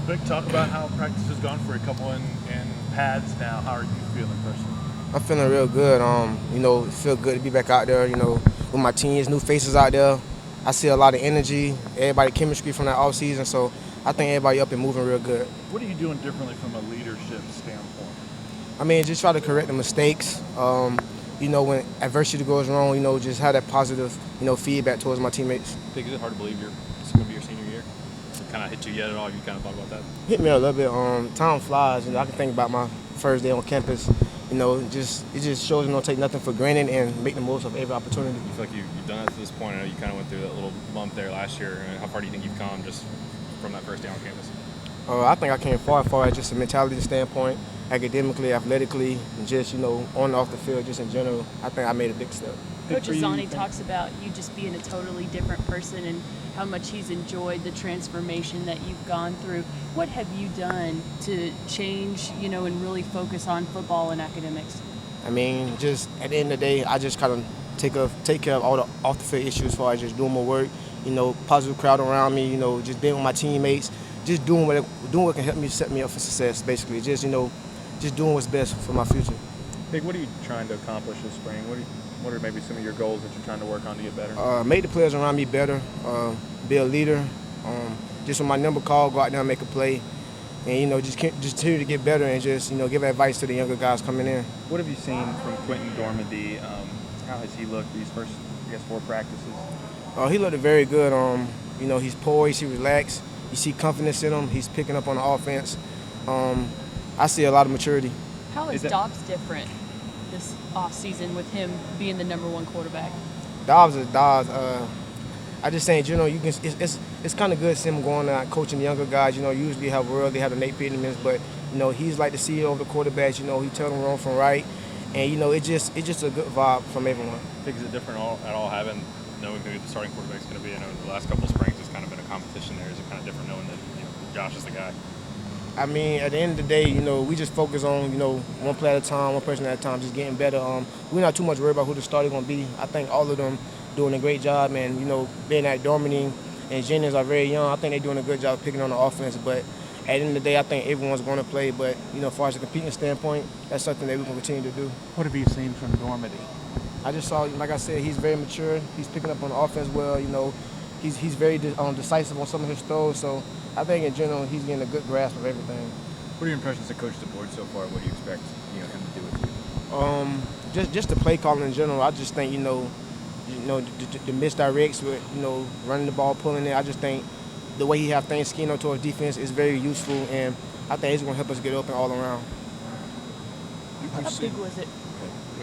Vic, talk about how practice has gone for a couple in pads now. How are you feeling personally? I'm feeling real good. It feel good to be back out there. With my teams, new faces out there. I see a lot of energy, everybody chemistry from that off season. So I think everybody up and moving real good. What are you doing differently from a leadership standpoint? I mean, just try to correct the mistakes. When adversity goes wrong, just have that positive, feedback towards my teammates. Think is it hard to believe it's going to be your senior year? Has it kind of hit you yet at all? Have you kind of thought about that? Hit me a little bit. Time flies. I can think about my first day on campus. It just shows me don't take nothing for granted and make the most of every opportunity. You feel like you've done that to this point? I know you kind of went through that little bump there last year. How far do you think you've come just from that first day on campus? I think I came far as just a mentality standpoint, academically, athletically, and just, on and off the field, just in general. I think I made a big step. Coach Azzanni talks about you just being a totally different person and how much he's enjoyed the transformation that you've gone through. What have you done to change, and really focus on football and academics? I mean, just at the end of the day, I just kind of take care of all the off the field issues as far as just doing my work, positive crowd around me, just being with my teammates, just doing what can help me set me up for success, basically. Just doing what's best for my future. Vic, what are you trying to accomplish this spring? What are maybe some of your goals that you're trying to work on to get better? Make the players around me better, be a leader. Just when my number call, go out there and make a play. And, just continue to get better and just, give advice to the younger guys coming in. What have you seen from Quentin Dormady? How has he looked these first, 4 practices? He looked very good. He's poised, he's relaxed. You see confidence in him. He's picking up on the offense. I see a lot of maturity. How is Dobbs different this offseason with him being the number 1 quarterback? Dobbs is Dobbs. I just saying, it's kind of good seeing him going out coaching the younger guys. Usually they have the Nate Petermans, but he's like the CEO of the quarterbacks. He tells them wrong from right, and it's just a good vibe from everyone. Think is it different at all having knowing who the starting quarterback is going to be? I know the last couple of springs it's kind of been a competition there. Is it kind of different knowing that Josh is the guy? I mean, at the end of the day, we just focus on, one play at a time, one person at a time, just getting better. We're not too much worried about who the starter going to be. I think all of them doing a great job, and, being at Dormady and Jennings are very young. I think they're doing a good job picking on the offense, but at the end of the day, I think everyone's going to play. But, as far as the competing standpoint, that's something that we can continue to do. What have you seen from Dormady? I just saw, like I said, he's very mature. He's picking up on the offense well. He's very decisive on some of his throws. So I think in general he's getting a good grasp of everything. What are your impressions of Coach DeBoer so far? What do you expect him to do with you? Just the play calling in general. I just think the misdirects with running the ball, pulling it. I just think the way he have things schemed up towards defense is very useful, and I think it's going to help us get open all around.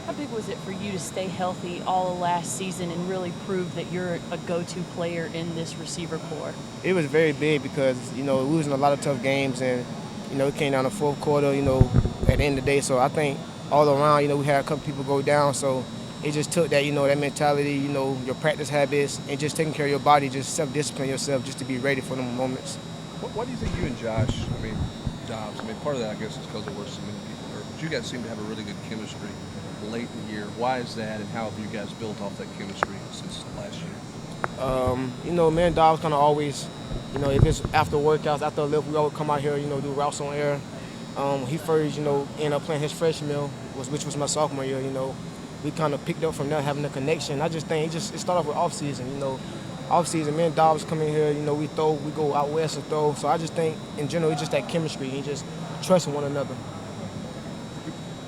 How big was it for you to stay healthy all of last season and really prove that you're a go-to player in this receiver corps? It was very big because, we was in a lot of tough games, and, it came down to fourth quarter, at the end of the day. So I think all around, we had a couple people go down. So it just took that, that mentality, your practice habits, and just taking care of your body, just self-discipline yourself just to be ready for them moments. What do you think you and Dobbs, part of that, I guess, is because there were so many people there. But you guys seem to have a really good chemistry late in the year. Why is that, and how have you guys built off that chemistry since last year? Me and Dobbs kind of always, if it's after workouts, after a lift, we always come out here, do routes on air. He first, ended up playing his freshman year, which was my sophomore year, We kind of picked up from there, having a connection. I just think it started off with off-season, Off-season, me and Dobbs come in here, we go out west and throw. So I just think, in general, it's just that chemistry and just trusting one another.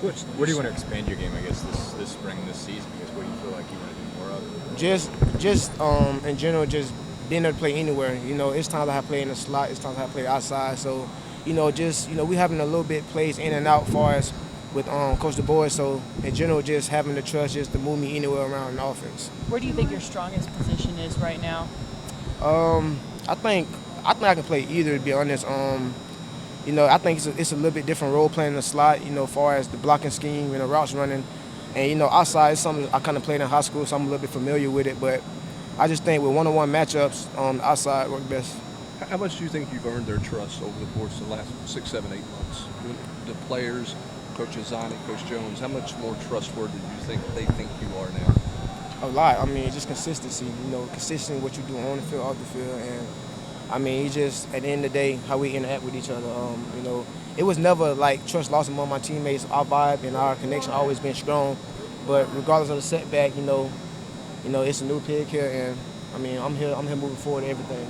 Where do you want to expand your game, I guess, this spring, this season? I guess, what do you feel like you want to do more of? Just in general, just being able to play anywhere. It's times I have played in the slot, it's times I have played outside. So, we having a little bit plays in and out far as with Coach DeBoer. So, in general, just having the trust just to move me anywhere around in the offense. Where do you think your strongest position is right now? I think I can play either, to be honest. I think it's a little bit different role playing in the slot, as far as the blocking scheme and the routes running. And, outside is something I kind of played in high school, so I'm a little bit familiar with it. But I just think with one-on-one matchups, outside work best. How much do you think you've earned their trust over the course of the last 6, 7, 8 months? The players, Coach Azzanni, Coach Jones, how much more trustworthy do you think they think you are now? A lot. I mean, just consistency, consistent what you do on the field, off the field. And I mean, it's just at the end of the day how we interact with each other. You know, it was never like trust lost among my teammates. Our vibe and our connection always been strong. But regardless of the setback, you know, it's a new pig here, and I mean, I'm here moving forward to everything.